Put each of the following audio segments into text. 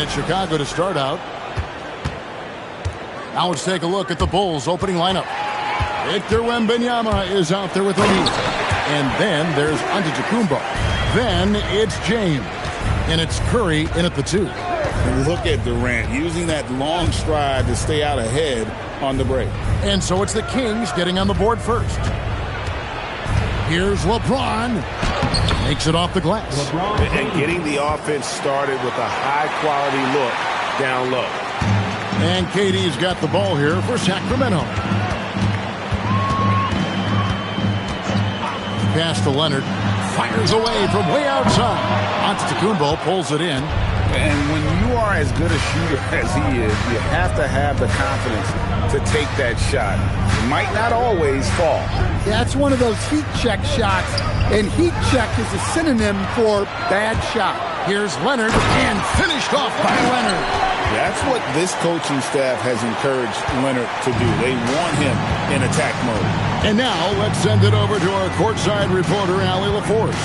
at Chicago to start out. Now let's take a look at the Bulls' opening lineup. Victor Wembanyama is out there with the lead. And then there's Antetokounmpo. Then it's James. And it's Curry in at the 2. And look at Durant using that long stride to stay out ahead on the break. And so it's the Kings getting on the board first. Here's LeBron. Makes it off the glass. And getting the offense started with a high-quality look down low. And KD's got the ball here for Sacramento. Pass to Leonard. Fires away from way outside. Antetokounmpo pulls it in. And when you are as good a shooter as he is, you have to have the confidence to take that shot. It might not always fall. Yeah, it's one of those heat check shots, and heat check is a synonym for bad shot. Here's Leonard, and finished off by Leonard. That's what this coaching staff has encouraged Leonard to do. They want him in attack mode. And now let's send it over to our courtside reporter, Allie LaForce.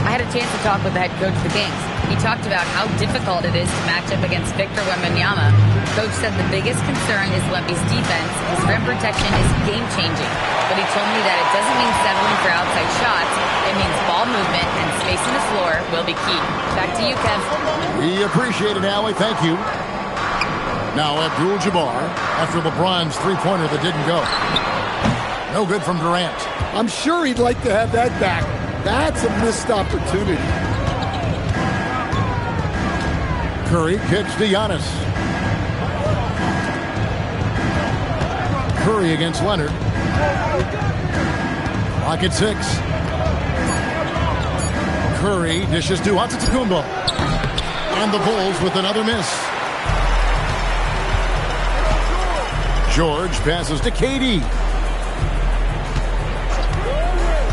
I had a chance to talk with the head coach of the Kings. He talked about how difficult it is to match up against Victor Wembanyama. Coach said the biggest concern is Wemby's defense. His rim protection is game-changing. But he told me that it doesn't mean settling for outside shots. It means ball movement and spacing the floor will be key. Back to you, Kev. We appreciate it, Allie. Thank you. Now Abdul-Jabbar after LeBron's three-pointer that didn't go. No good from Durant. I'm sure he'd like to have that back. That's a missed opportunity. Curry kicks to Giannis. Curry against Leonard. Clock at 6. Curry dishes to Antetokounmpo. And the Bulls with another miss. George passes to KD.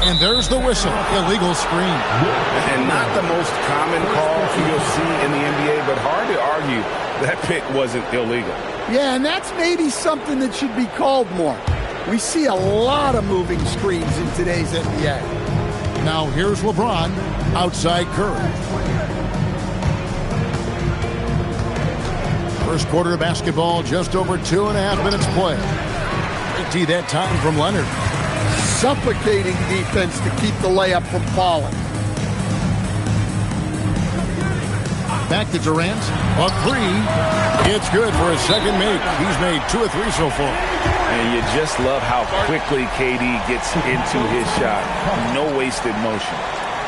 And there's the whistle. Illegal screen. And not the most common call you'll see in the NBA, but hard to argue that pick wasn't illegal. Yeah, and that's maybe something that should be called more. We see a lot of moving screens in today's NBA. Now here's LeBron outside Curry. First quarter of basketball, just over 2.5 minutes play. Big T that time from Leonard. Suffocating defense to keep the layup from falling. Back to Durant. A three. It's good for his second make. He's made 2 of 3 so far. And you just love how quickly KD gets into his shot. No wasted motion.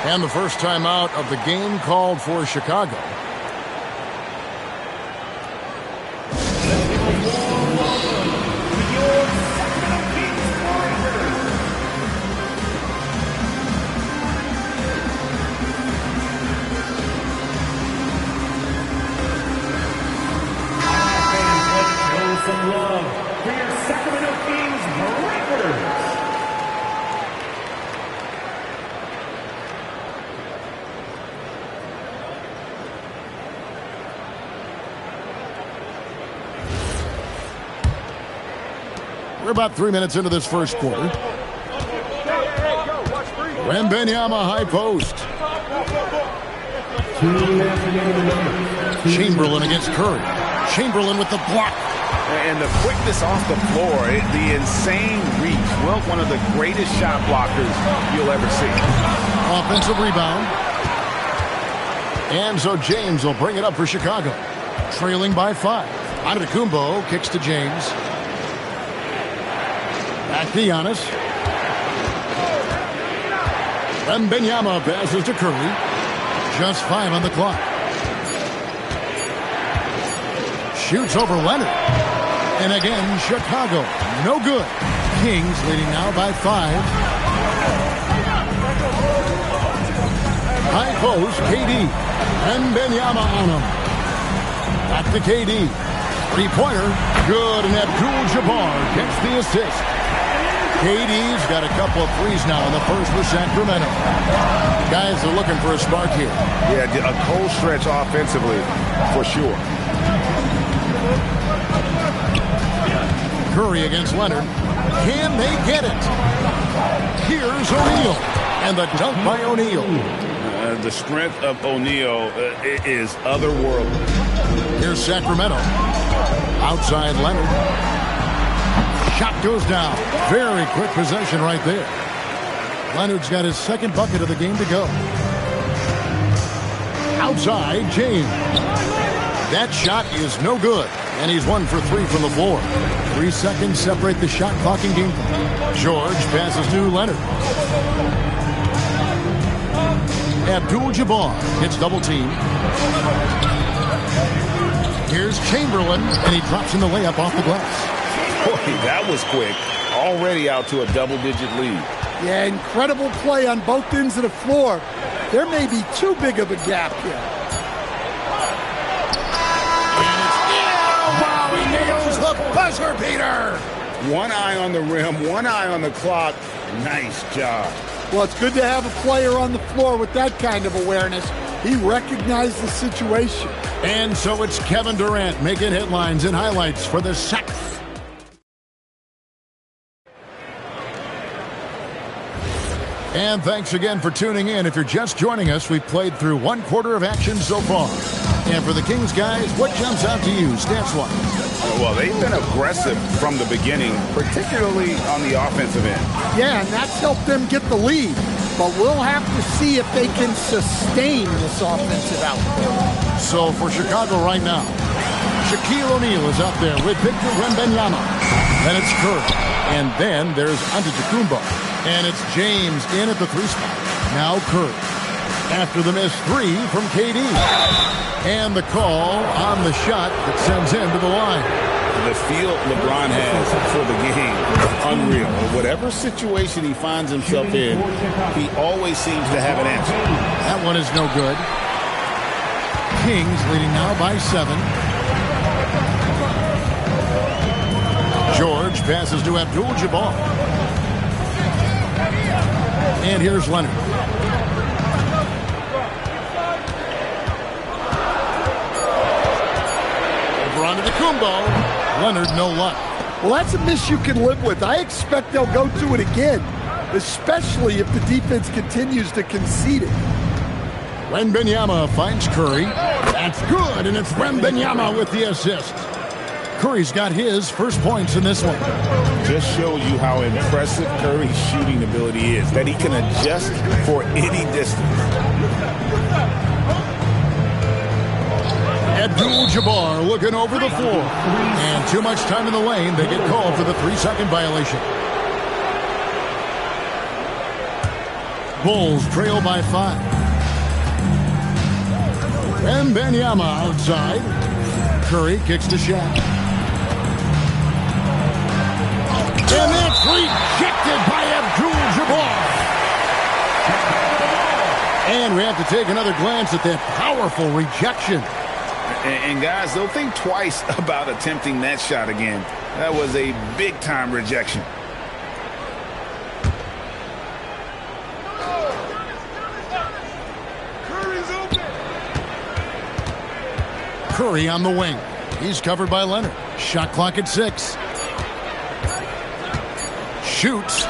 And the first time out of the game called for Chicago. Some love for your Sacramento Kings Breakers. We're about 3 minutes into this first quarter. Wembanyama high post. Chamberlain against Curry. Chamberlain with the block. And the quickness off the floor, the insane reach. Well, one of the greatest shot blockers you'll ever see. Offensive rebound. And so James will bring it up for Chicago. Trailing by 5. Antetokounmpo kicks to James. Back to Giannis. Wembanyama passes to Curry. Just 5 on the clock. Shoots over Leonard. And again, Chicago. No good. Kings leading now by 5. High post, KD. Wembanyama on him. Back to KD. Three-pointer. Good, and Abdul-Jabbar gets the assist. KD's got a couple of threes now in the first for Sacramento. Guys are looking for a spark here. Yeah, a cold stretch offensively, for sure. Curry against Leonard. Can they get it? Here's O'Neal. And the dunk by O'Neal. The strength of O'Neal is otherworldly. Here's Sacramento. Outside Leonard. Shot goes down. Very quick possession right there. Leonard's got his second bucket of the game to go. Outside, James. That shot is no good. And he's 1 for 3 from the floor. 3 seconds separate the shot clock and game time. George passes to Leonard. Abdul-Jabbar gets double teamed. Here's Chamberlain, and he drops in the layup off the glass. Boy, that was quick. Already out to a double-digit lead. Yeah, incredible play on both ends of the floor. There may be too big of a gap here. Wow, he nails the buzzer beater. One eye on the rim, one eye on the clock. Nice job. Well, it's good to have a player on the floor with that kind of awareness. He recognized the situation. And so it's Kevin Durant making headlines and highlights for the second. And thanks again for tuning in. If you're just joining us, we've played through 1/4 of action so far. And for the Kings guys, what jumps out to you, stats-wise? Well, they've been aggressive from the beginning, particularly on the offensive end. Yeah, and that's helped them get the lead. But we'll have to see if they can sustain this offensive output. So for Chicago right now, Shaquille O'Neal is out there with Victor Wembanyama. Then it's Curry. And then there's Antetokounmpo. And it's James in at the 3 spot. Now Curry. After the missed 3 from KD. And the call on the shot that sends him to the line. The feel LeBron has for the game, unreal. Whatever situation he finds himself in, he always seems to have an answer. That one is no good. Kings leading now by 7. George passes to Abdul-Jabbar. And here's Leonard. Over onto the Kumbo. Leonard, no luck. Well, that's a miss you can live with. I expect they'll go to it again, especially if the defense continues to concede it. Wembanyama finds Curry. That's good, and it's Wembanyama with the assist. Curry's got his first points in this one. Just shows you how impressive Curry's shooting ability is, that he can adjust for any distance. Abdul-Jabbar looking over the floor. And too much time in the lane. They get called for the 3-second violation. Bulls trail by 5. Wembanyama outside. Curry kicks to Shaq. And that's rejected by Abdul-Jabbar. And we have to take another glance at that powerful rejection. And guys, they'll think twice about attempting that shot again. That was a big-time rejection. Curry on the wing. He's covered by Leonard. Shot clock at 6. Shoots.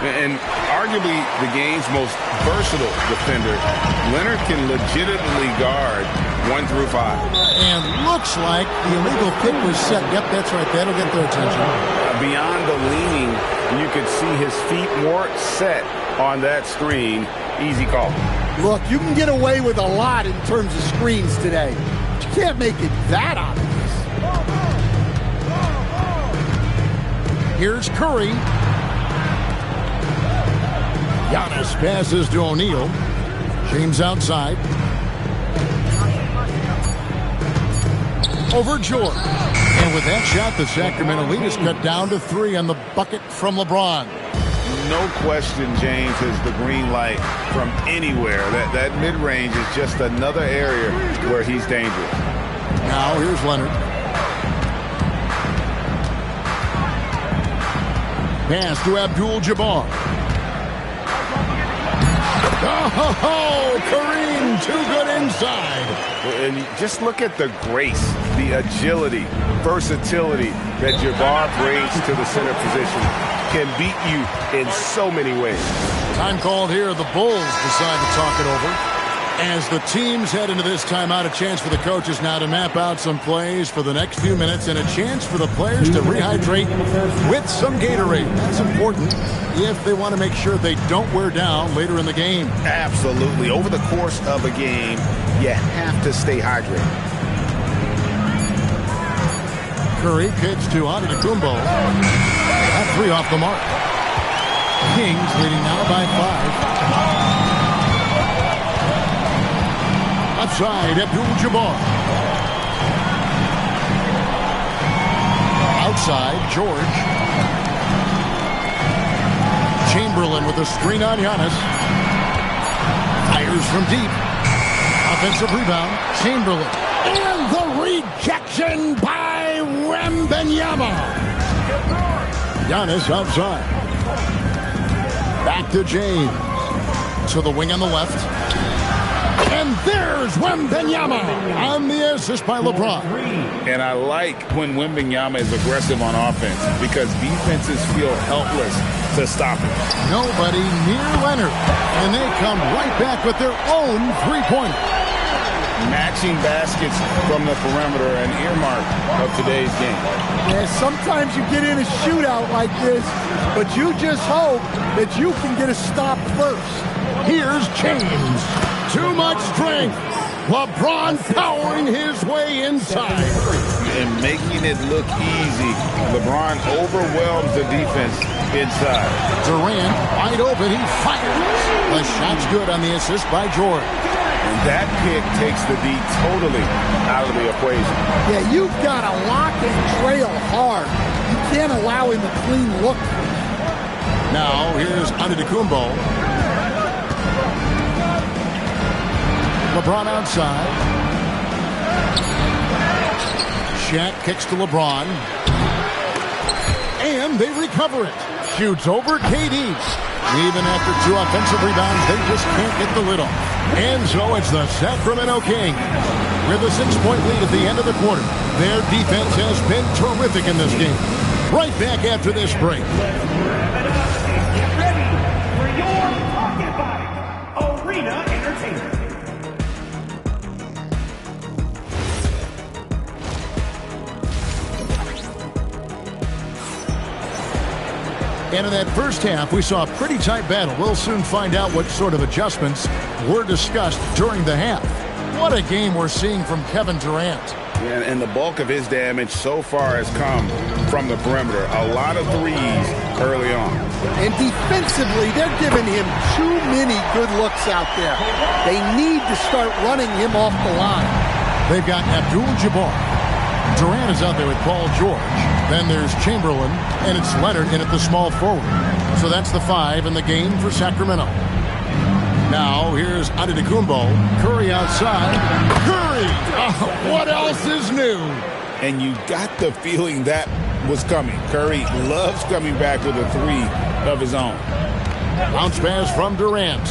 And arguably the game's most versatile defender, Leonard can legitimately guard 1 through 5. And looks like the illegal pick was set. Yep, that's right. That'll get their attention. Beyond the leaning, you could see his feet more set on that screen. Easy call. Look, you can get away with a lot in terms of screens today. But you can't make it that obvious. Here's Curry. Giannis passes to O'Neal. James outside. Over George. And with that shot, the Sacramento lead is cut down to 3 on the bucket from LeBron. No question James is the green light from anywhere. That mid-range is just another area where he's dangerous. Now here's Leonard. Pass to Abdul-Jabbar. Oh, Kareem, too good inside. And just look at the grace, the agility, versatility that Jabbar brings to the center position. can beat you in so many ways. Time called here. The Bulls decide to talk it over. As the teams head into this timeout, a chance for the coaches now to map out some plays for the next few minutes and a chance for the players to rehydrate with some Gatorade. That's important if they want to make sure they don't wear down later in the game. Absolutely. Over the course of a game, you have to stay hydrated. Curry kicks to Antetokounmpo. That three off the mark. Kings leading now by 5. Outside, Abdul-Jabbar. Outside, George. Chamberlain with a screen on Giannis. Fires from deep. Offensive rebound, Chamberlain. And the rejection by Wembanyama. Giannis outside. Back to James. To the wing on the left. And there's Wembanyama on the assist by LeBron. And I like when Wembanyama is aggressive on offense because defenses feel helpless to stop him. Nobody near Leonard. And they come right back with their own three-pointer. Matching baskets from the perimeter, an earmark of today's game. Yeah, sometimes you get in a shootout like this, but you just hope that you can get a stop first. Here's James. Too much strength. LeBron powering his way inside. And making it look easy. LeBron overwhelms the defense inside. Durant wide open. He fires. The shot's good on the assist by Jordan. And that pick takes the D totally out of the equation. Yeah, you've got to lock and trail hard. You can't allow him a clean look. Now here's Antetokounmpo. LeBron outside. Shaq kicks to LeBron. And they recover it. Shoots over KD. Even after 2 offensive rebounds, they just can't get the lid off. And so it's the Sacramento Kings with a 6-point lead at the end of the quarter. Their defense has been terrific in this game. Right back after this break. Get ready for your Pocket Fight Arena Entertainment. And in that first half, we saw a pretty tight battle. We'll soon find out what sort of adjustments were discussed during the half. What a game we're seeing from Kevin Durant. Yeah, and the bulk of his damage so far has come from the perimeter. A lot of threes early on. And defensively, they're giving him too many good looks out there. They need to start running him off the line. They've got Abdul-Jabbar. Durant is out there with Paul George. Then there's Chamberlain, and it's Leonard in at the small forward. So that's the 5 in the game for Sacramento. Now here's Antetokounmpo. Curry outside. Curry! Oh, what else is new? And you got the feeling that was coming. Curry loves coming back with a 3 of his own. Bounce pass from Durant.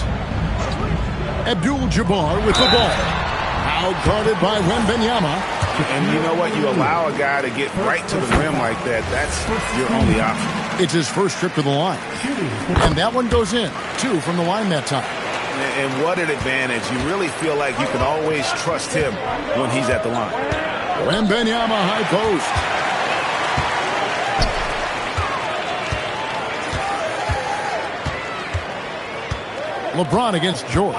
Abdul-Jabbar with the ball. Out guarded by Wembanyama. And you know what? You allow a guy to get right to the rim like that. That's your only option. It's his first trip to the line. And that one goes in. 2 from the line that time. And what an advantage. You really feel like you can always trust him when he's at the line. Wembanyama high post. LeBron against George.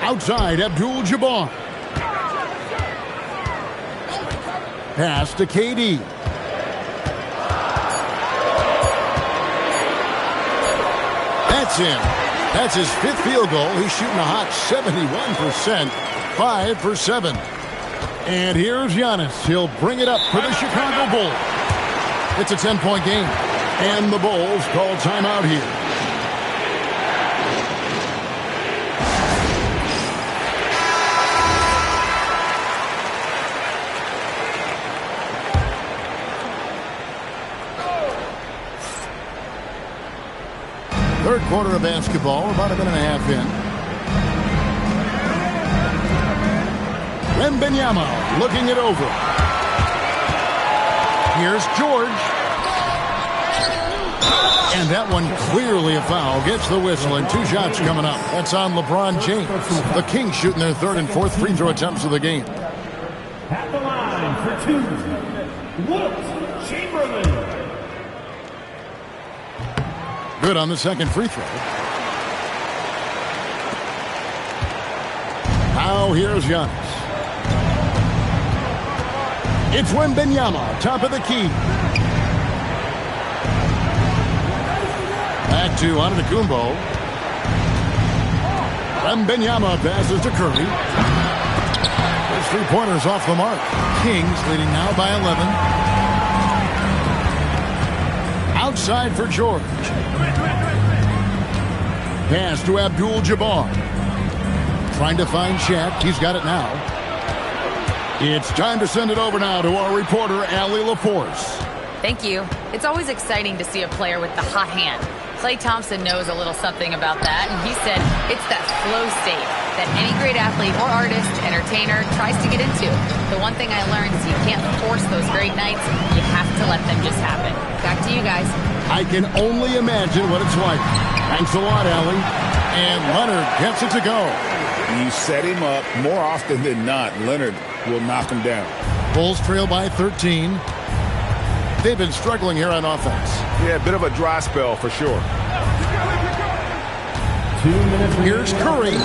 Outside, Abdul-Jabbar. Pass to KD. That's in. That's his 5th field goal. He's shooting a hot 71%. 5 for 7. And here's Giannis. He'll bring it up for the Chicago Bulls. It's a 10-point game. And the Bulls call timeout here. Third quarter of basketball, about a minute and a half in. Wembanyama looking it over. Here's George. And that one clearly a foul. Gets the whistle, and 2 shots coming up. That's on LeBron James. The Kings shooting their 3rd and 4th free throw attempts of the game. At the line for 2, Wilt Chamberlain. Good on the 2nd free throw. Now here's Giannis. It's Wembanyama, top of the key. Back to Antetokounmpo. Wembanyama passes to Curry. His 3-pointers off the mark. Kings leading now by 11. Outside for George. Pass to Abdul-Jabbar. Trying to find Shaq. He's got it now. It's time to send it over now to our reporter, Allie LaForce. Thank you. It's always exciting to see a player with the hot hand. Klay Thompson knows a little something about that, and he said it's that flow state that any great athlete or artist, entertainer, tries to get into. The one thing I learned is you can't force those great nights. You have to let them just happen. Back to you guys. I can only imagine what it's like. Thanks a lot, Allie. And Leonard gets it to go. You set him up more often than not. Leonard will knock him down. Bulls trail by 13. They've been struggling here on offense. Yeah, a bit of a dry spell for sure. 2 minutes. Here's Curry.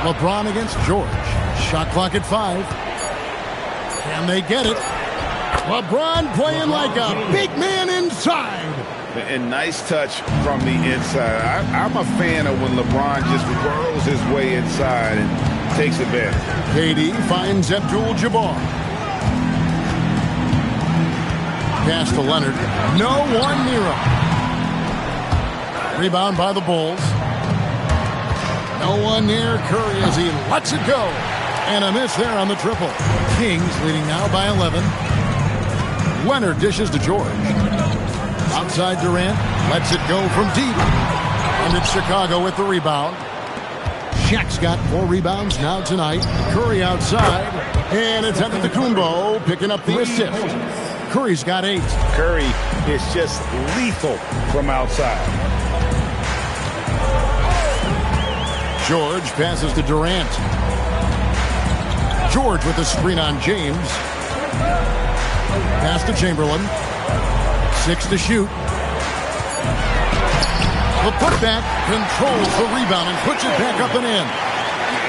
LeBron against George. Shot clock at 5. Can they get it? LeBron playing like a big man inside. And nice touch from the inside. I'm a fan of when LeBron just whirls his way inside and takes advantage. KD finds Abdul-Jabbar. Pass to Leonard. No one near him. Rebound by the Bulls. No one near Curry as he lets it go. And a miss there on the triple. Kings leading now by 11. Leonard dishes to George. Outside Durant. Lets it go from deep. And it's Chicago with the rebound. Shaq's got 4 rebounds now tonight. Curry outside. And it's Antetokounmpo picking up the assist. Curry's got 8. Curry is just lethal from outside. George passes to Durant. George with the screen on James. Pass to Chamberlain. 6 to shoot. The putback controls the rebound and puts it back up and in.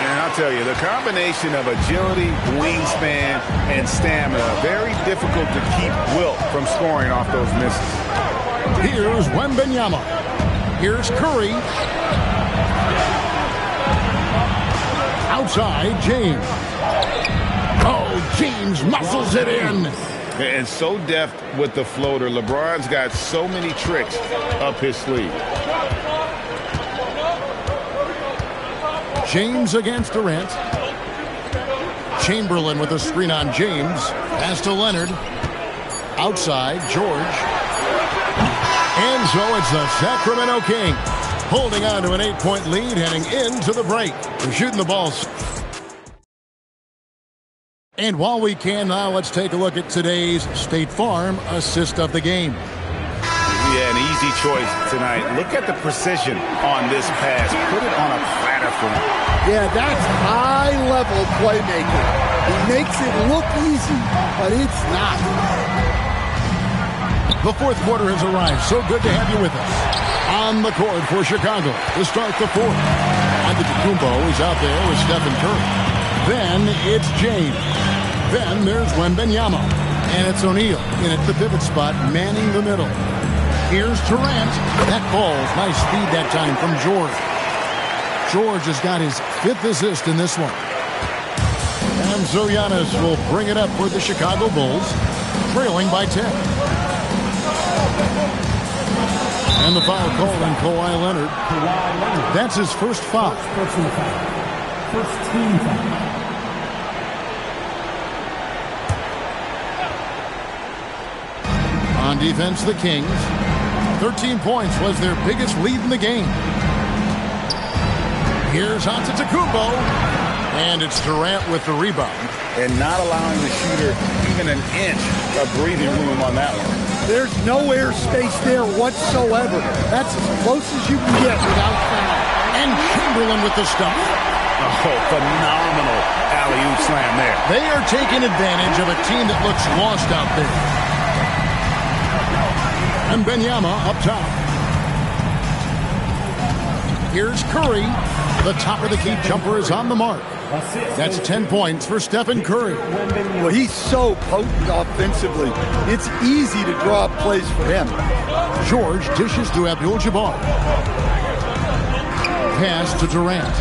And I'll tell you, the combination of agility, wingspan, and stamina, very difficult to keep Wilt from scoring off those misses. Here's Wembanyama. Here's Curry. Outside, James. Oh, James muscles it in. And so deft with the floater. LeBron's got so many tricks up his sleeve. James against Durant. Chamberlain with a screen on James. Pass to Leonard. Outside, George. And so it's the Sacramento Kings holding on to an 8-point lead heading into the break. They're shooting the balls. And while we can now, let's take a look at today's State Farm assist of the game. Yeah, an easy choice tonight. Look at the precision on this pass. Put it on a platter for him. Yeah, that's high-level playmaking. He makes it look easy, but it's not. The 4th quarter has arrived. So good to have you with us. On the court for Chicago to start the 4th. Antetokounmpo is out there with Stephen Curry. Then it's James. Then there's Wembanyama. And it's O'Neal in at the pivot spot, manning the middle. Here's Durant. That ball's nice speed that time from George. George has got his 5th assist in this one. And so Giannis will bring it up for the Chicago Bulls, trailing by 10. And the foul called on Kawhi Leonard. That's his first foul. First team foul. On defense, the Kings. 13 points was their biggest lead in the game. Here's Antetokounmpo. And it's Durant with the rebound. And not allowing the shooter even an inch of breathing room on that one. There's no airspace there whatsoever. That's as close as you can get without foul. And Chamberlain with the stop. Oh, phenomenal alley-oop slam there. They are taking advantage of a team that looks lost out there. And Wembanyama up top. Here's Curry. The top of the key jumper is on the mark. That's 10 points for Stephen Curry. Well, he's so potent offensively. It's easy to draw up plays for him. George dishes to Abdul-Jabbar. Pass to Durant.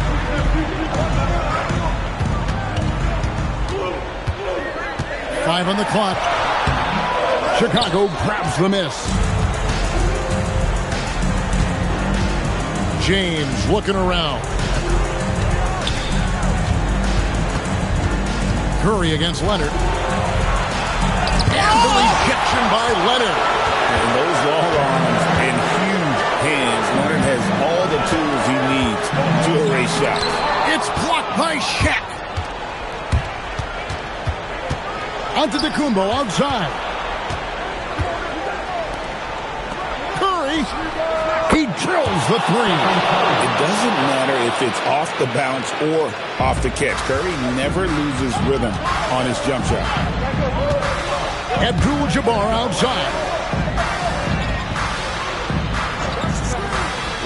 Five on the clock. Chicago grabs the miss. James looking around. Curry against Leonard. And the rejection by Leonard. And those long arms and huge hands. Leonard has all the tools he needs to erase shots. It's blocked by Shaq. Antetokounmpo outside. Curry. He drills the three. It doesn't matter if it's off the bounce or off the catch. Curry never loses rhythm on his jump shot. Abdul-Jabbar outside.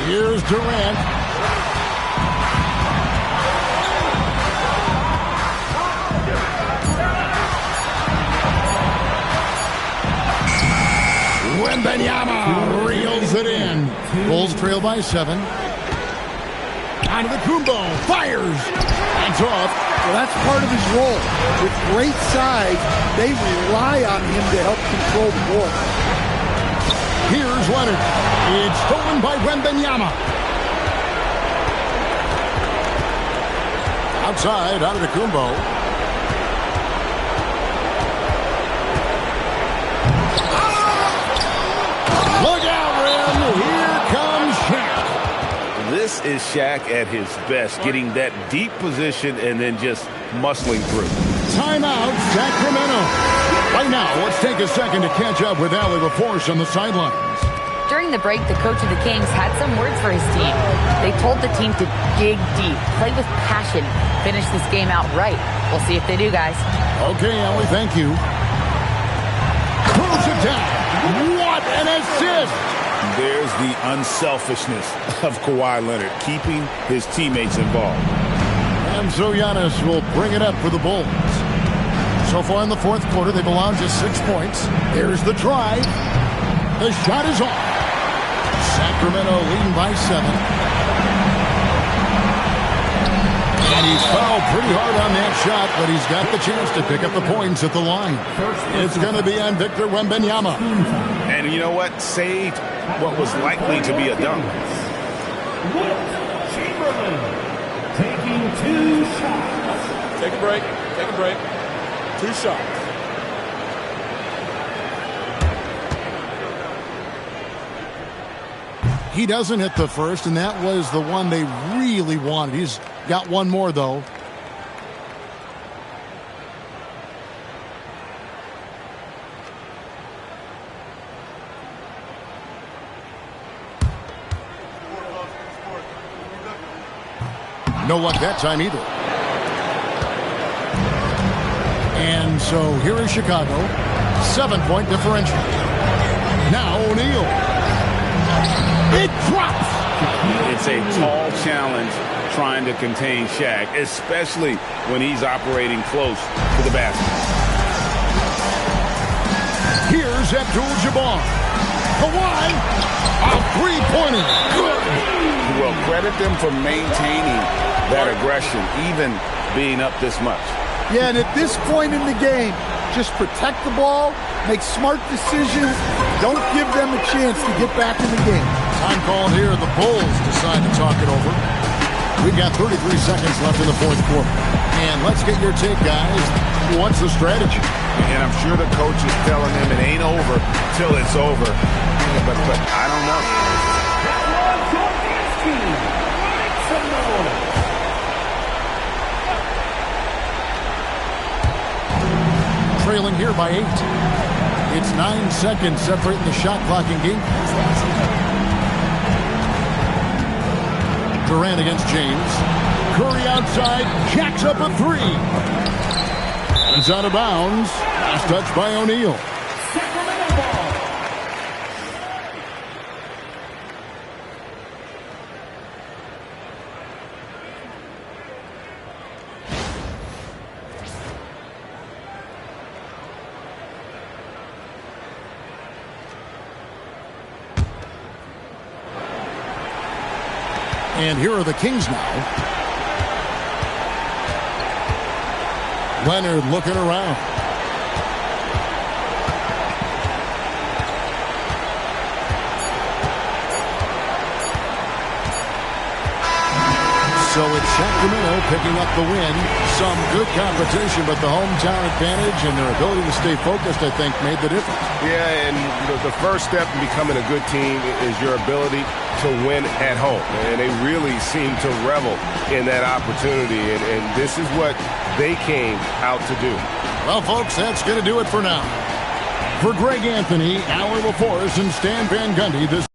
Here's Durant. Wembanyama reels it in. Bulls trail by 7. Antetokounmpo fires. Hands off. Well, that's part of his role. With great size, they rely on him to help control the ball. Here's Leonard. It's stolen by Wembanyama. Outside, Antetokounmpo. Look out, Rim. Here comes Shaq. This is Shaq at his best, getting that deep position and then just muscling through. Timeout, Sacramento. Right now, let's take a second to catch up with Allie LaForce on the sidelines. During the break, the coach of the Kings had some words for his team. They told the team to dig deep, play with passion, finish this game out right. We'll see if they do, guys. Okay, Allie, thank you. Pulls it down. What an assist! There's the unselfishness of Kawhi Leonard, keeping his teammates involved. And so Giannis will bring it up for the Bulls. So far in the fourth quarter, they've allowed just 6 points. There's the try. The shot is off. Sacramento leading by 7. And he's fouled pretty hard on that shot, but he's got the chance to pick up the points at the line. It's going to be on Victor Wembanyama. And you know what? Saved what was likely to be a dunk. Chamberlain taking 2 shots. Take a break. Take a break. 2 shots. He doesn't hit the first, and that was the one they really wanted. He's got one more, though. No luck that time either. And so here is Chicago. 7-point differential. Now O'Neal. It drops. It's a tall challenge trying to contain Shaq, especially when he's operating close to the basket. Here's Abdul-Jabbar. Kawhi. A three-pointer. Good. Well, credit them for maintaining that aggression, even being up this much. Yeah, and at this point in the game, just protect the ball, make smart decisions, don't give them a chance to get back in the game. Time called here. The Bulls decide to talk it over. We've got 33 seconds left in the fourth quarter. And let's get your take, guys. What's the strategy? And I'm sure the coach is telling them it ain't over till it's over. But I don't know. Trailing here by 8. It's 9 seconds separating the shot clock and game. Durant against James. Curry outside, jacks up a three. It's out of bounds. Last touch by O'Neal. And here are the Kings now. Leonard looking around. So it's Sacramento picking up the win. Some good competition, but the hometown advantage and their ability to stay focused, I think, made the difference. Yeah, and the first step in becoming a good team is your ability to win at home. And they really seem to revel in that opportunity. And this is what they came out to do. Well, folks, that's going to do it for now. For Greg Anthony, Alan LaForce, and Stan Van Gundy, this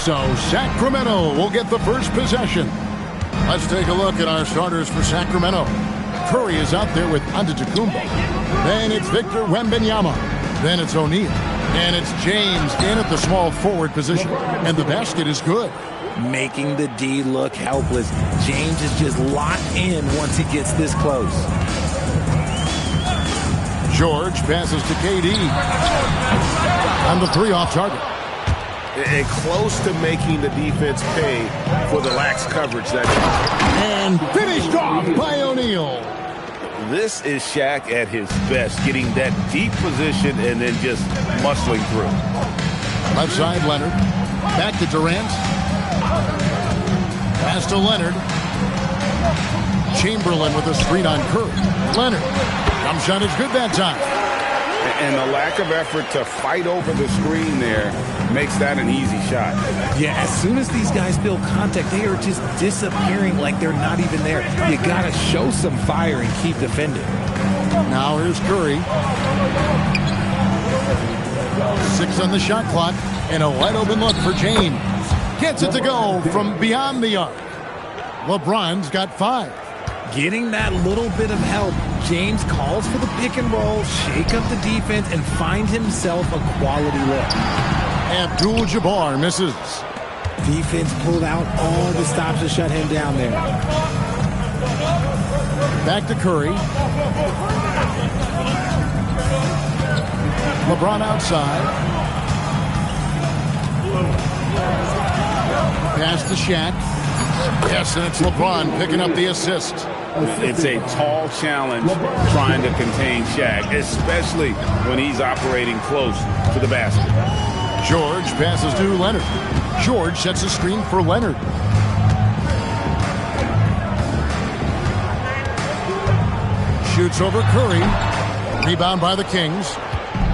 So Sacramento will get the first possession. Let's take a look at our starters for Sacramento. Curry is out there with Antetokounmpo. Then it's Victor Wembanyama. Then it's O'Neal. And it's James in at the small forward position. And the basket is good. Making the D look helpless. James is just locked in once he gets this close. George passes to KD. And the three off target. And close to making the defense pay for the lax coverage that. And finished off by O'Neal. This is Shaq at his best, getting that deep position and then just muscling through. Left side, Leonard. Back to Durant. Pass to Leonard. Chamberlain with a screen on Curry. Leonard. Jump shot is good that time. And the lack of effort to fight over the screen there makes that an easy shot. Yeah, as soon as these guys feel contact, they are just disappearing like they're not even there. You got to show some fire and keep defending. Now here's Curry. 6 on the shot clock. And a wide open look for James. Gets it to go from beyond the arc. LeBron's got 5. Getting that little bit of help. James calls for the pick and roll, shake up the defense, and find himself a quality look. Abdul-Jabbar misses. Defense pulled out all the stops to shut him down there. Back to Curry. LeBron outside. Pass to Shaq. Yes, and it's LeBron picking up the assist. It's a tall challenge trying to contain Shaq, especially when he's operating close to the basket. George passes to Leonard. George sets a screen for Leonard. Shoots over Curry. Rebound by the Kings.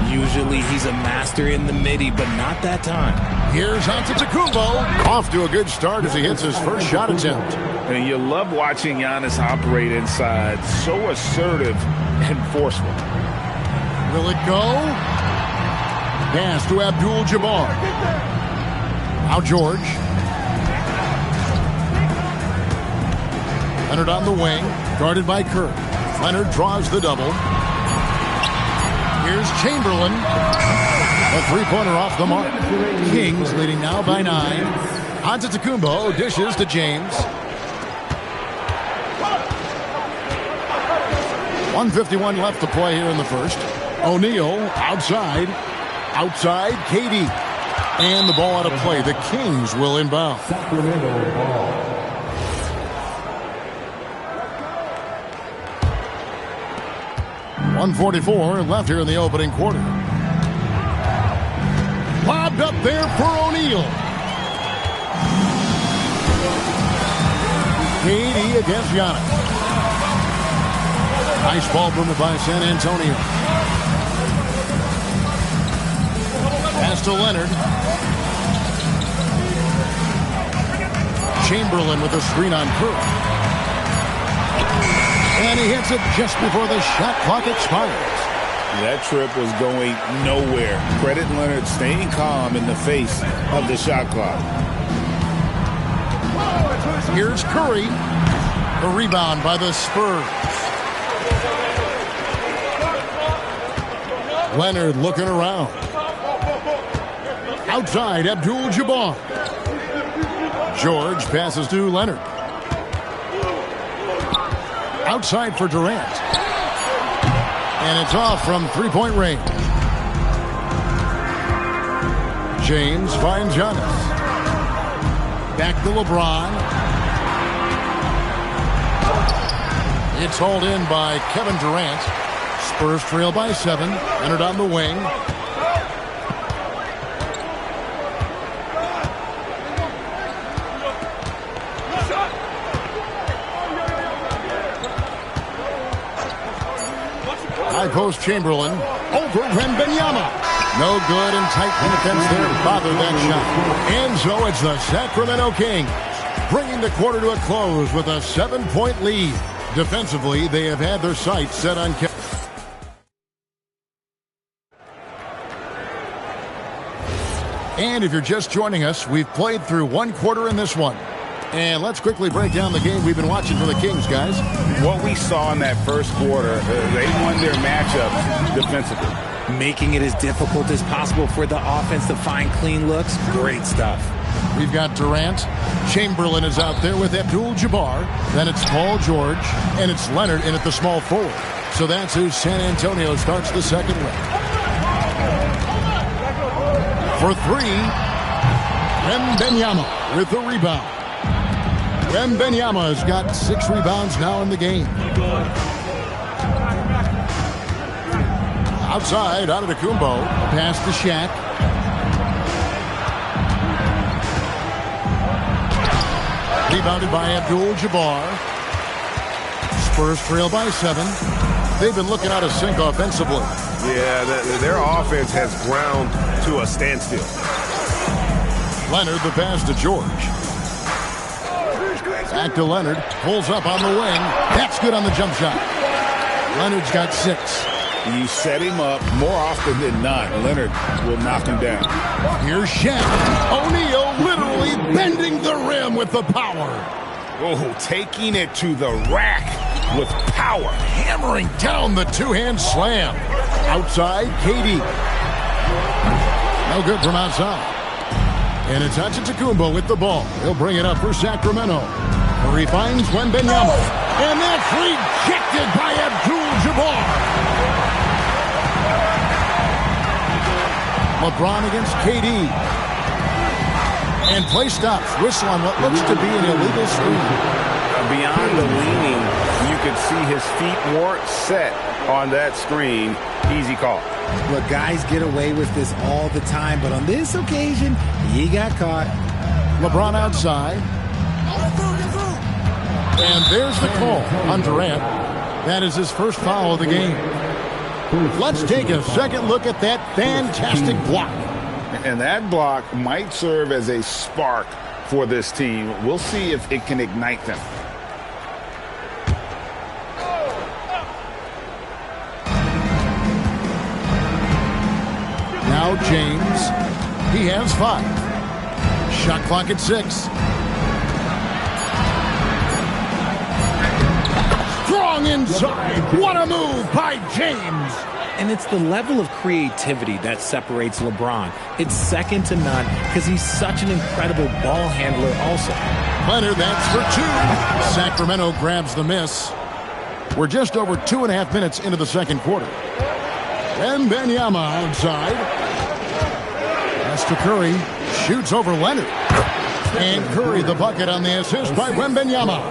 Usually he's a master in the midi, but not that time. Here's Antetokounmpo. Off to a good start as he hits his first shot attempt. And you love watching Giannis operate inside. So assertive and forceful. Will it go? Pass to Abdul-Jabbar. Now George. Leonard on the wing. Guarded by Curry. Leonard draws the double. Here's Chamberlain. A three-pointer off the mark. Kings leading now by 9. Antetokounmpo dishes to James. 1:51 left to play here in the first. O'Neal outside. Outside, KD. And the ball out of play. The Kings will inbound. Sacramento ball. 1:44 left here in the opening quarter. Lobbed up there for O'Neal. KD against Giannis. Nice ball movement by San Antonio. Pass to Leonard. Chamberlain with a screen on Curry. And he hits it just before the shot clock expires. That trip was going nowhere. Credit Leonard staying calm in the face of the shot clock. Here's Curry. The rebound by the Spurs. Leonard looking around. Outside, Abdul-Jabbar. George passes to Leonard. Outside for Durant. And it's off from three-point range. James finds Giannis. Back to LeBron. It's hauled in by Kevin Durant. Spurs trail by 7. Leonard on the wing. High post Chamberlain over Wembanyama. No good and tight defense there to bother that shot. And so it's the Sacramento Kings bringing the quarter to a close with a 7-point lead. Defensively, they have had their sights set on Kevin. And if you're just joining us, we've played through one quarter in this one. And let's quickly break down the game we've been watching for the Kings, guys. What we saw in that first quarter, they won their matchup defensively. Making it as difficult as possible for the offense to find clean looks. Great stuff. We've got Durant. Chamberlain is out there with Abdul-Jabbar. Then it's Paul George. And it's Leonard in at the small forward. So that's who San Antonio starts the second with. For 3, Wembanyama with the rebound. Wembanyama has got 6 rebounds now in the game. Outside, Antetokounmpo. Pass to Shaq. Rebounded by Abdul-Jabbar. Spurs trail by 7. They've been looking out of sync offensively. Yeah, their offense has ground to a standstill. Leonard, the pass to George. Back to Leonard. Pulls up on the wing. That's good on the jump shot. Leonard's got 6. You set him up more often than not. Leonard will knock him down. Here's Shaq. O'Neal literally bending the rim with the power. Oh, taking it to the rack with power. Hammering down the two-hand slam. Outside, KD. No good from outside. And it's Antetokounmpo with the ball. He'll bring it up for Sacramento. Where he finds Wembanyama. And that's rejected by Abdul-Jabbar. LeBron against KD. And play stops. Whistle on what looks to be an illegal screen. Beyond the leaning, you could see his feet weren't set on that screen. Easy call. Look, guys get away with this all the time, but on this occasion, he got caught. LeBron outside. And there's the call on Durant. That is his first foul of the game. Let's take a second look at that fantastic block. And that block might serve as a spark for this team. We'll see if it can ignite them. Now James. He has 5. Shot clock at 6. Strong inside. What a move by James. And it's the level of creativity that separates LeBron. It's second to none because he's such an incredible ball handler also. Leonard, that's for 2. Sacramento grabs the miss. We're just over 2.5 minutes into the second quarter. Wembanyama outside. That's to Curry. Shoots over Leonard. And Curry the bucket on the assist by Wembanyama.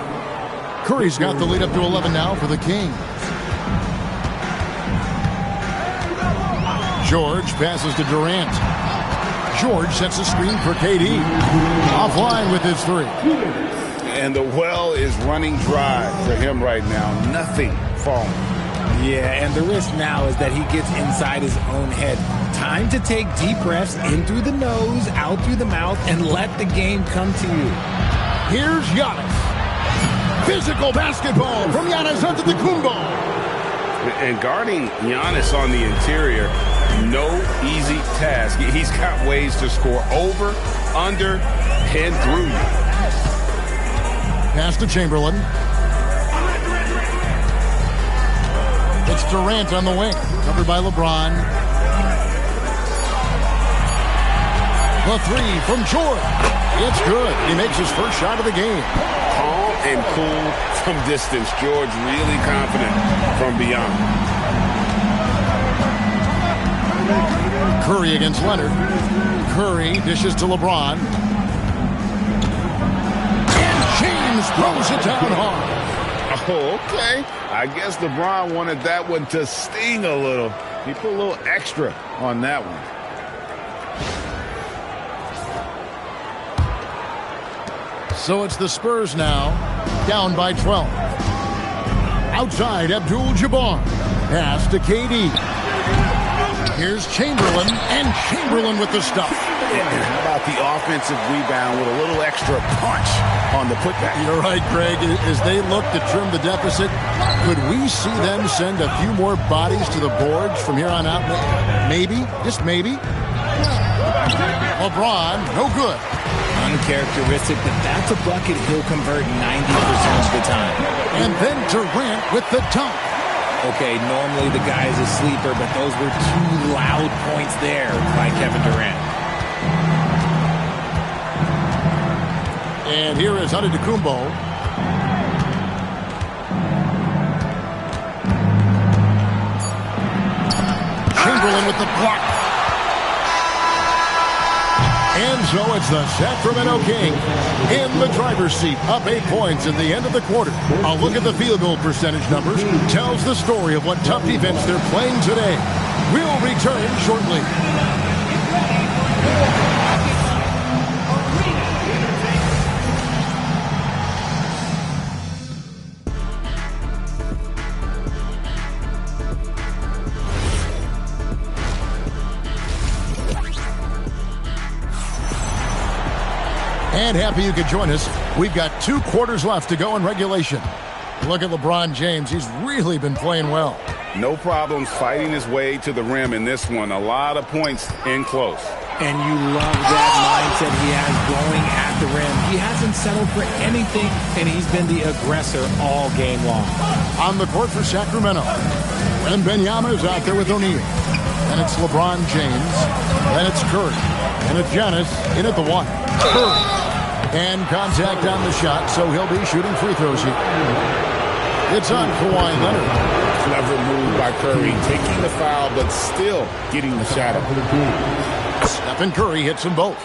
Curry's got the lead up to 11 now for the Kings. George passes to Durant. George sets a screen for KD. Offline with his 3. And the well is running dry for him right now. Nothing falling. Yeah, and the risk now is that he gets inside his own head. Time to take deep breaths in through the nose, out through the mouth, and let the game come to you. Here's Giannis. Physical basketball from Giannis Antetokounmpo. And guarding Giannis on the interior, no easy task. He's got ways to score over, under, and through you. Pass to Chamberlain. It's Durant on the wing, covered by LeBron. The 3 from George. It's good. He makes his first shot of the game. Calm and cool from distance. George really confident from beyond. Curry against Leonard. Curry dishes to LeBron. And James throws it down hard. Oh, okay. I guess LeBron wanted that one to sting a little. He put a little extra on that one. So it's the Spurs now, down by 12. Outside, Abdul-Jabbar. Pass to KD. Here's Chamberlain, and Chamberlain with the stuff. And how about the offensive rebound with a little extra punch on the putback? You're right, Greg. As they look to trim the deficit, could we see them send a few more bodies to the boards from here on out? Maybe, just maybe. LeBron, no good. Uncharacteristic, but that's a bucket he'll convert 90% of the time. And then Durant with the dunk. Okay, normally the guy is a sleeper, but those were 2 loud points there by Kevin Durant. And here is Antetokounmpo. Chamberlain with the block. And so it's the Sacramento Kings in the driver's seat, up 8 points at the end of the quarter. A look at the field goal percentage numbers tells the story of what tough defense they're playing today. We'll return shortly. And happy you could join us. We've got 2 quarters left to go in regulation. Look at LeBron James. He's really been playing well. No problems fighting his way to the rim in this one. A lot of points in close. And you love that mindset he has going at the rim. He hasn't settled for anything, and he's been the aggressor all game long. On the court for Sacramento. Wembanyama is out there with O'Neal. And it's LeBron James. Then it's Curry. And it's Giannis in at the 1. Curry. And contact on the shot, so he'll be shooting free throws here. It's on Kawhi Leonard. Clever move by Curry, taking the foul, but still getting the shot up. Stephen Curry hits them both.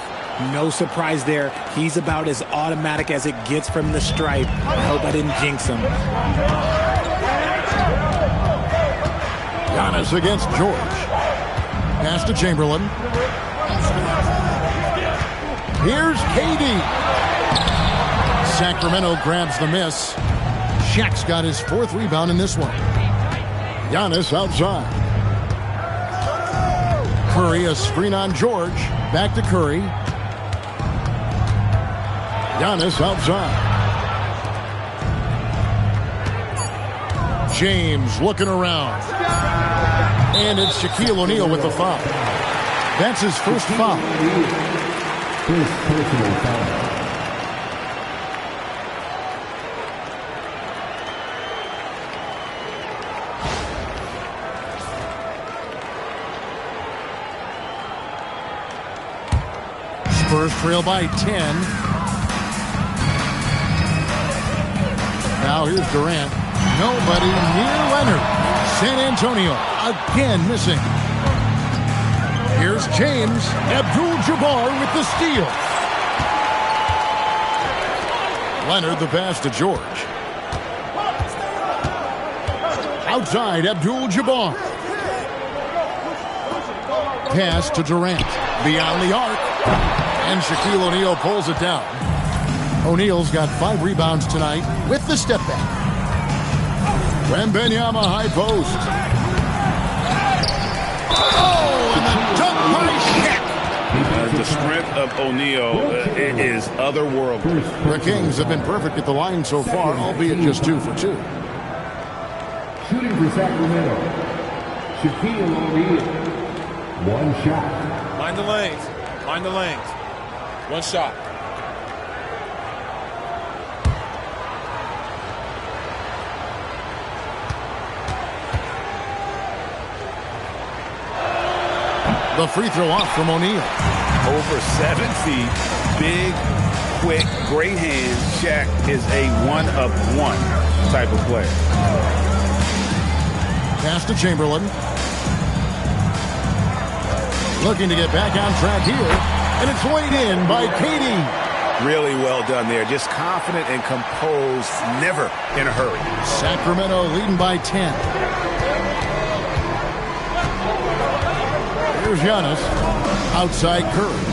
No surprise there. He's about as automatic as it gets from the stripe. I hope I didn't jinx him. Giannis against George. Pass to Chamberlain. Here's KD. Sacramento grabs the miss. Shaq's got his 4th rebound in this one. Giannis outside. Curry, a screen on George. Back to Curry. Giannis outside. James looking around. And it's Shaquille O'Neal with the foul. That's his first foul. First personal foul. Spurs trail by 10. Now here's Durant. Nobody near Leonard. San Antonio again missing. Here's James. Abdul-Jabbar with the steal. Leonard the pass to George. Outside Abdul-Jabbar. Pass to Durant. Beyond the arc. And Shaquille O'Neal pulls it down. O'Neal's got 5 rebounds tonight with the step back. Wembanyama high post. Oh, and the dunk by Shaq. The strength of O'Neal is otherworldly. The Kings have been perfect at the line so far, albeit just 2 for 2. Shooting for Sacramento, Shaquille O'Neal. 1 shot. Mind the lanes. Mind the lanes. 1 shot. The free throw off from O'Neal. Over 7 feet, big, quick, great hands. Shaq is a one-of-one type of player. Pass to Chamberlain. Looking to get back on track here. And it's laid in by KD. Really well done there. Just confident and composed, never in a hurry. Sacramento leading by 10. Here's Giannis. Outside Curry.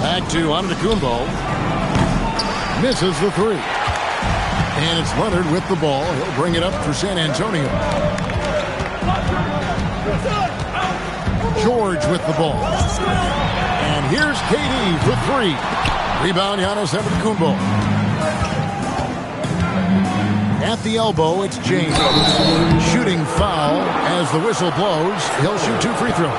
Back to Antetokounmpo. Misses the 3. And it's Leonard with the ball. He'll bring it up for San Antonio. George with the ball. And here's KD for 3. Rebound Giannis Antetokounmpo. At the elbow, it's James. Shooting foul as the whistle blows. He'll shoot 2 free throws.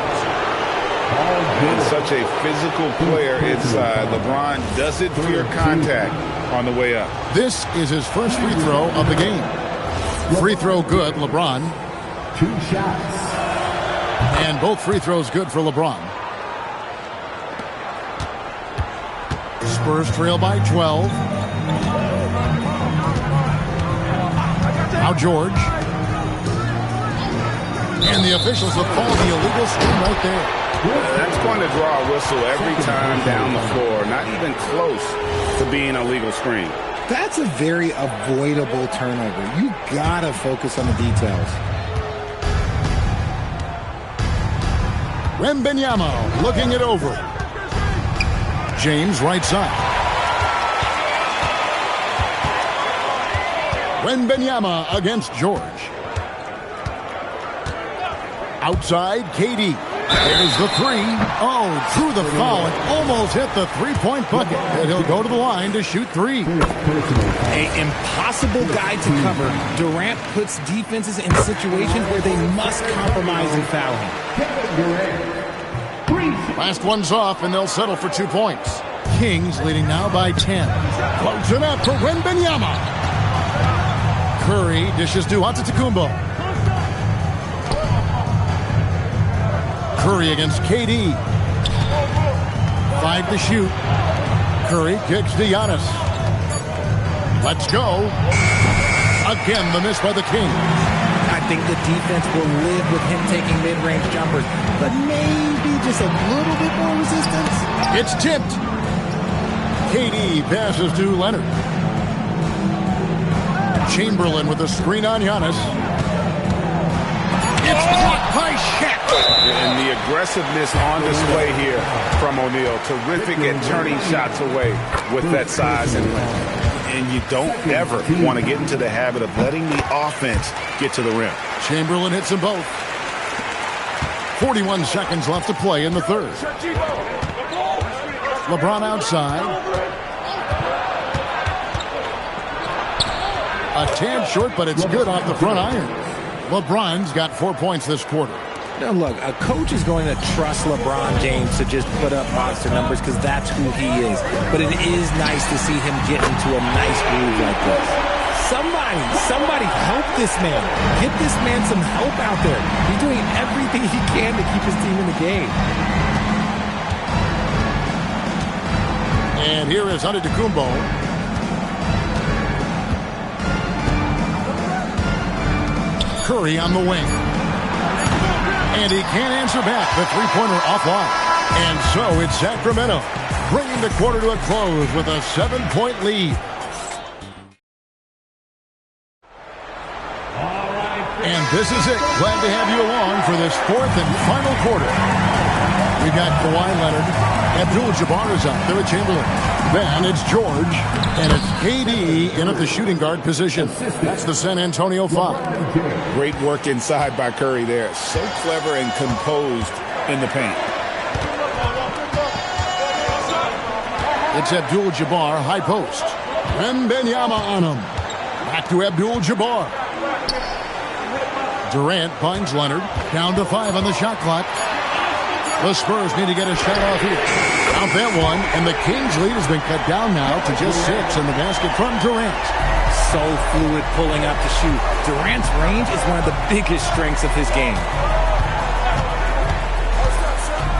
He's such a physical player inside. LeBron doesn't fear contact on the way up. This is his first free throw of the game. Free throw good, LeBron. 2 shots. And both free throws good for LeBron. Spurs trail by 12. Now George. And the officials have called the illegal screen right there. That's going to draw a whistle every time down the floor. Not even close to being a legal screen. That's a very avoidable turnover. You gotta focus on the details. Wembanyama looking it over. James right side. Wembanyama against George. Outside, KD. There's the 3. Oh, drew the foul and almost hit the 3-point bucket. And he'll go to the line to shoot 3. An impossible guy to cover. Durant puts defenses in situations where they must compromise and foul him. Last one's off, and they'll settle for 2 points. Kings leading now by 10. Close it up for Wembanyama. Curry dishes to Antetokounmpo. Curry against KD. 5 to shoot. Curry kicks to Giannis. Let's go. Again, the miss by the Kings. I think the defense will live with him taking mid-range jumpers, but maybe just a little bit more resistance. It's tipped. KD passes to Leonard. Chamberlain with a screen on Giannis. It's blocked by Shaq. And the aggressiveness on display here from O'Neal. Terrific at turning shots away with that size and length. And you don't ever want to get into the habit of letting the offense get to the rim. Chamberlain hits them both. 41 seconds left to play in the third. LeBron outside. A tad short, but it's good off the front iron. LeBron's got 4 points this quarter. Now, look, a coach is going to trust LeBron James to just put up monster numbers because that's who he is. But it is nice to see him get into a nice groove like this. Somebody help this man. Get this man some help out there. He's doing everything he can to keep his team in the game. And here is Antetokounmpo. Curry on the wing. And he can't answer back. The three-pointer offline. And so it's Sacramento bringing the quarter to a close with a 7-point lead. And this is it. Glad to have you along for this fourth and final quarter. We've got Kawhi Leonard. Abdul-Jabbar is out there at Chamberlain. Then it's George. And it's KD in at the shooting guard position. That's the San Antonio Five. Great work inside by Curry there. So clever and composed in the paint. It's Abdul-Jabbar, high post. Wembanyama on him. Back to Abdul-Jabbar. Durant finds Leonard. Down to 5 on the shot clock. The Spurs need to get a shot off here. Out that one, and the Kings' lead has been cut down now to just 6 in the basket from Durant. So fluid pulling up to shoot. Durant's range is one of the biggest strengths of his game.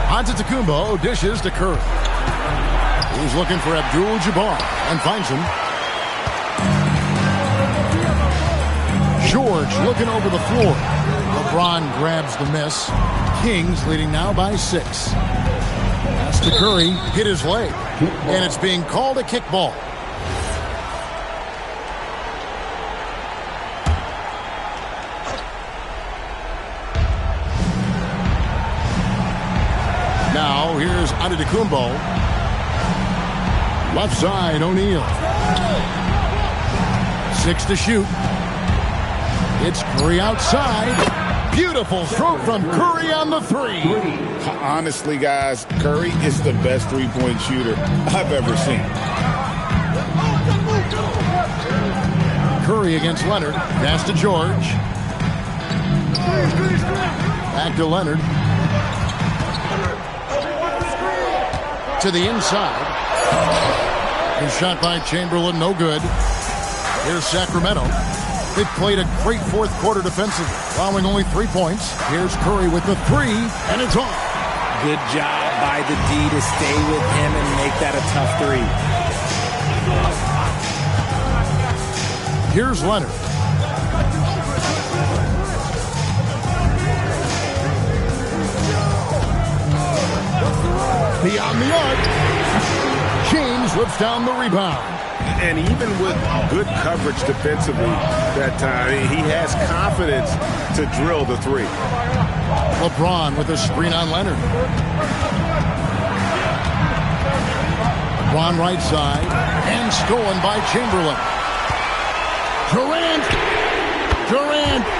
Antetokounmpo dishes to Curry. He's looking for Abdul-Jabbar and finds him. George looking over the floor. LeBron grabs the miss. Kings leading now by 6. Pass to Curry, hit his leg, and it's being called a kickball. Now here's Antetokounmpo. Left side, O'Neal. 6 to shoot. It's Curry outside. Beautiful stroke from Curry on the 3. Honestly, guys, Curry is the best three-point shooter I've ever seen. Curry against Leonard. Pass to George. Back to Leonard. To the inside. His shot by Chamberlain, no good. Here's Sacramento. They've played a great fourth quarter defensively, allowing only 3 points. Here's Curry with the 3, and it's off. Good job by the D to stay with him and make that a tough 3. Here's Leonard. Beyond the arc. James whips down the rebound. And even with good coverage defensively that time, he has confidence to drill the 3. LeBron with a screen on Leonard. LeBron right side, and stolen by Chamberlain. Durant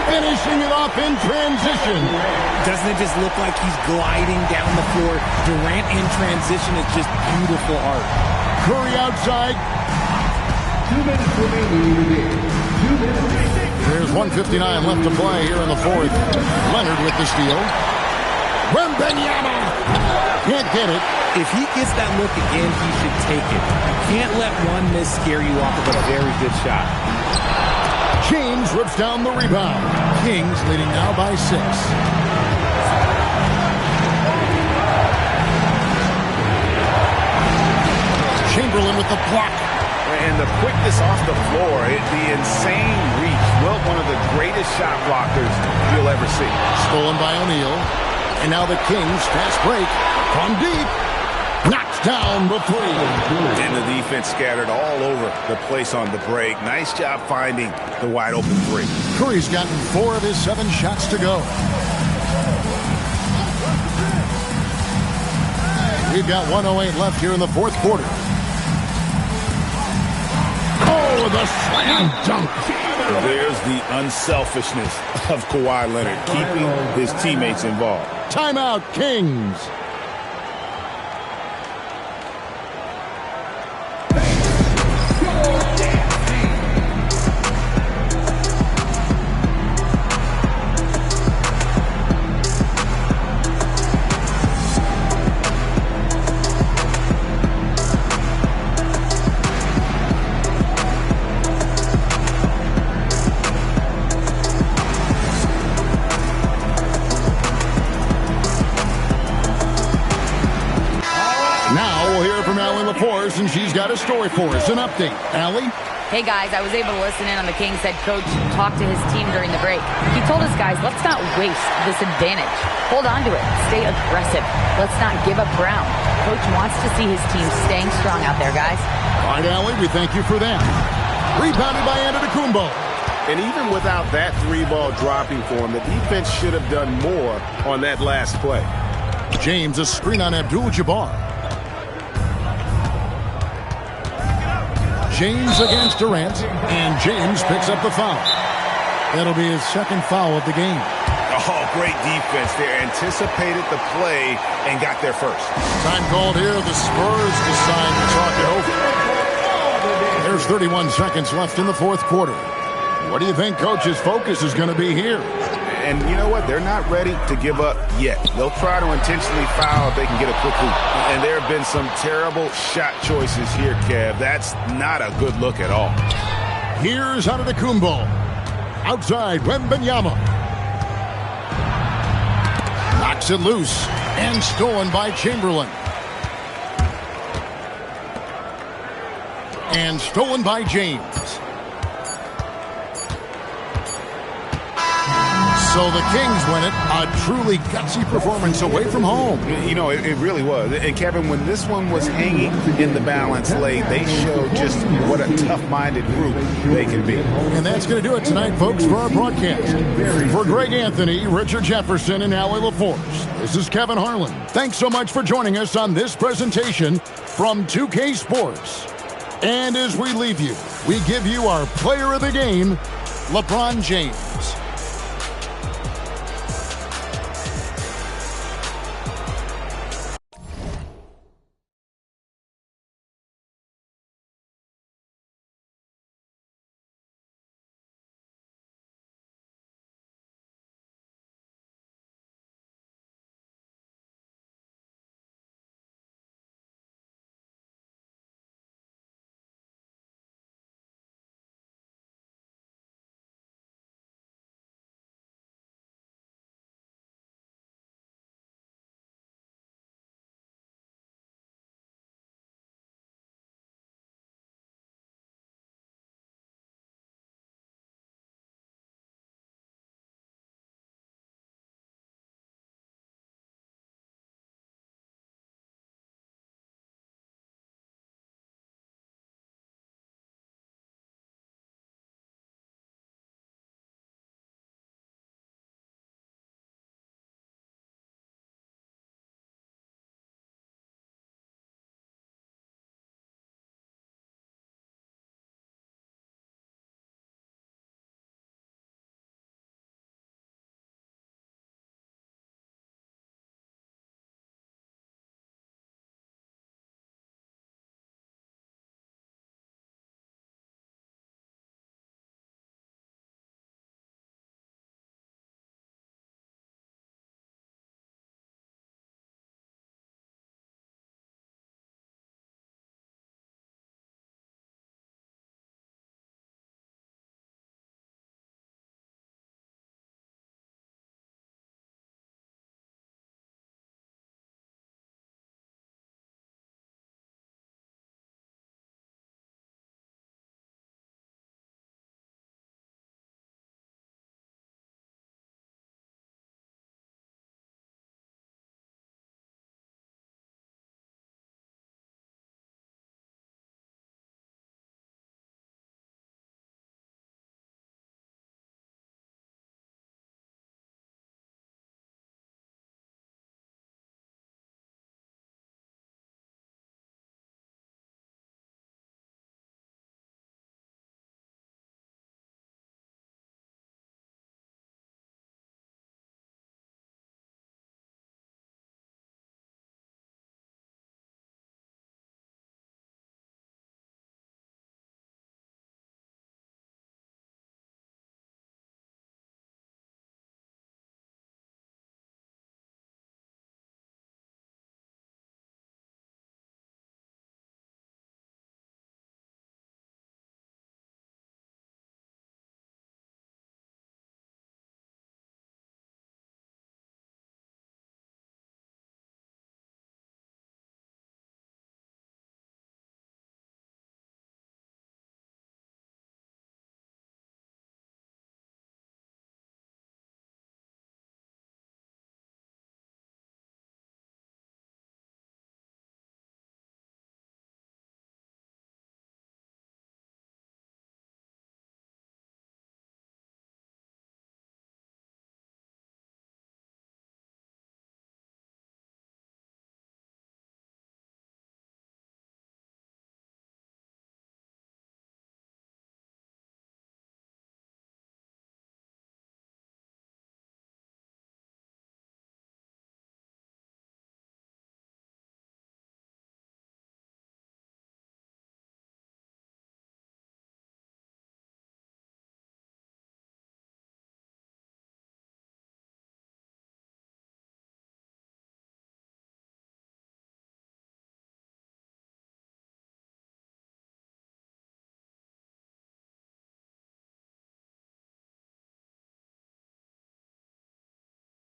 finishing it off in transition. Doesn't it just look like he's gliding down the floor? Durant in transition is just beautiful art. Curry outside. 2 minutes remaining in the game. 2 minutes. There's 1:59 left to play here in the fourth. Leonard with the steal. Wembanyama can't get it. If he gets that look again, he should take it. You can't let one miss scare you off of a very good shot. James rips down the rebound. Kings leading now by 6. Chamberlain with the block. And the quickness off the floor, the insane reach. Wilt, one of the greatest shot blockers you'll ever see. Stolen by O'Neal. And now the Kings fast break from deep. Knocks down the three. And the defense scattered all over the place on the break. Nice job finding the wide open three. Curry's gotten 4 of his 7 shots to go. We've got 1:08 left here in the fourth quarter. Oh, the slam dunk. There's the unselfishness of Kawhi Leonard, keeping his teammates involved. Timeout, Kings. And she's got a story for us. An update. Allie? Hey, guys, I was able to listen in on the Kings head coach talk to his team during the break. He told us, guys, let's not waste this advantage. Hold on to it. Stay aggressive. Let's not give up ground. Coach wants to see his team staying strong out there, guys. All right, Allie, we thank you for that. Rebounded by Antetokounmpo. And even without that 3-ball dropping for him, the defense should have done more on that last play. James, a screen on Abdul-Jabbar. James against Durant, and James picks up the foul. That'll be his second foul of the game. Oh, great defense there. Anticipated the play and got there first. Time called here. The Spurs decide to talk it over. There's 31 seconds left in the fourth quarter. What do you think Coach's focus is going to be here? And you know what? They're not ready to give up yet. They'll try to intentionally foul if they can get a quick hoop. And there have been some terrible shot choices here, Kev. That's not a good look at all. Here's Antetokounmpo. Outside, Wembanyama. Knocks it loose and stolen by Chamberlain. And stolen by James. So the Kings win it. A truly gutsy performance away from home. You know, it really was. And, Kevin, when this one was hanging in the balance late, they showed just what a tough-minded group they can be. And that's going to do it tonight, folks, for our broadcast. For Greg Anthony, Richard Jefferson, and Allie LaForce, this is Kevin Harlan. Thanks so much for joining us on this presentation from 2K Sports. And as we leave you, we give you our player of the game, LeBron James.